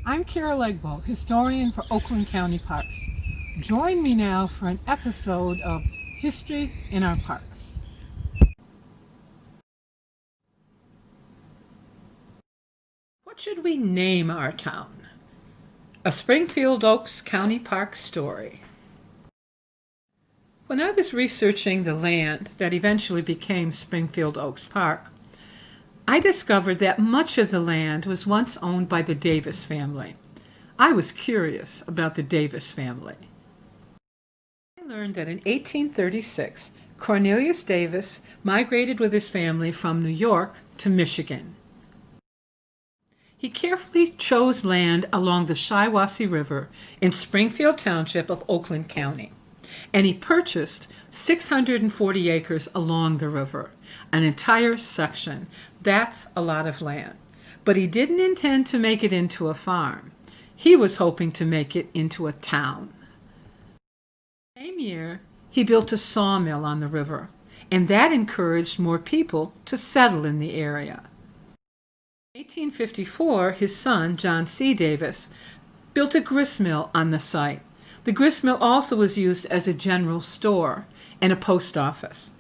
I'm Carol Bacak-Egbo, historian for Oakland County Parks. Join me now for an episode of History in Our Parks. What should we name our town? A Springfield Oaks County Park story. When I was researching the land that eventually became Springfield Oaks Park, I discovered that much of the land was once owned by the Davis family. I was curious about the Davis family. I learned that in 1836, Cornelius Davis migrated with his family from New York to Michigan. He carefully chose land along the Shiawassee River in Springfield Township of Oakland County, and he purchased 640 acres along the river, an entire section. That's a lot of land. But he didn't intend to make it into a farm. He was hoping to make it into a town. The same year, he built a sawmill on the river, and that encouraged more people to settle in the area. In 1854, his son, John C. Davis, built a gristmill on the site. The gristmill also was used as a general store and a post office,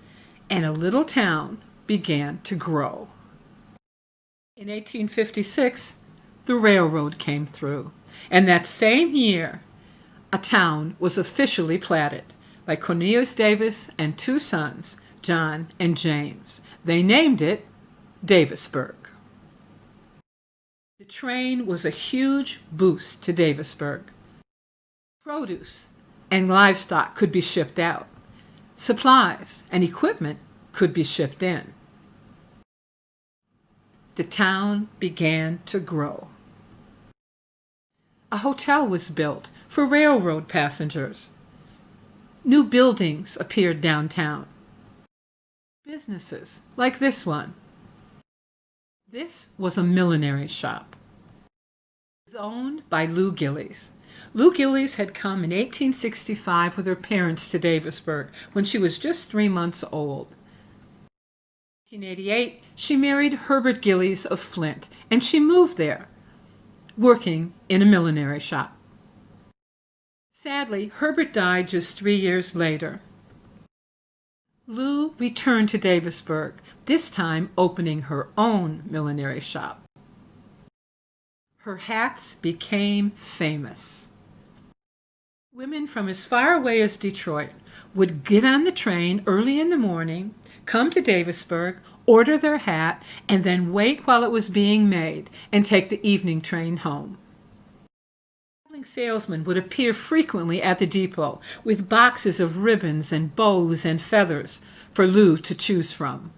and a little town began to grow. In 1856, the railroad came through, and that same year, a town was officially platted by Cornelius Davis and two sons, John and James. They named it Davisburg. The train was a huge boost to Davisburg. Produce and livestock could be shipped out. Supplies and equipment could be shipped in. The town began to grow. A hotel was built for railroad passengers. New buildings appeared downtown. Businesses like this one. This was a millinery shop. It was owned by Lu Gillies. Lu Gillies had come in 1865 with her parents to Davisburg when she was just 3 months old. In 1888, she married Herbert Gillies of Flint, and she moved there, working in a millinery shop. Sadly, Herbert died just 3 years later. Lu returned to Davisburg, this time opening her own millinery shop. Her hats became famous. Women from as far away as Detroit would get on the train early in the morning, come to Davisburg, order their hat, and then wait while it was being made and take the evening train home. Traveling salesmen would appear frequently at the depot with boxes of ribbons and bows and feathers for Lu to choose from.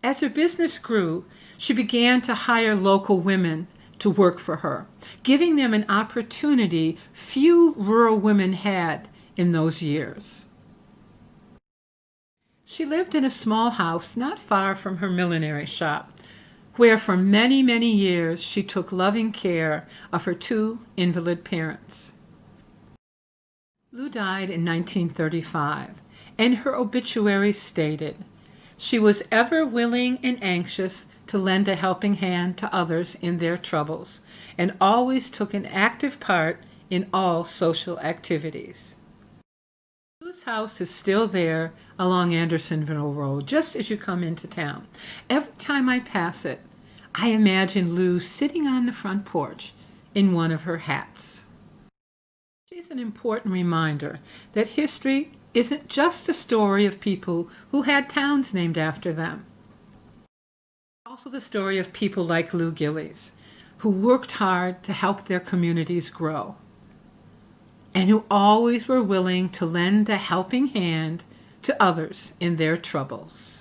As her business grew, she began to hire local women to work for her, giving them an opportunity few rural women had in those years. She lived in a small house not far from her millinery shop, where for many, many years she took loving care of her two invalid parents. Lu died in 1935, and her obituary stated, "She was ever willing and anxious to lend a helping hand to others in their troubles, and always took an active part in all social activities." Lu's house is still there along Andersonville Road, just as you come into town. Every time I pass it, I imagine Lu sitting on the front porch in one of her hats. She's an important reminder that history isn't just a story of people who had towns named after them. Also the story of people like Lu Gillies, who worked hard to help their communities grow, and who always were willing to lend a helping hand to others in their troubles.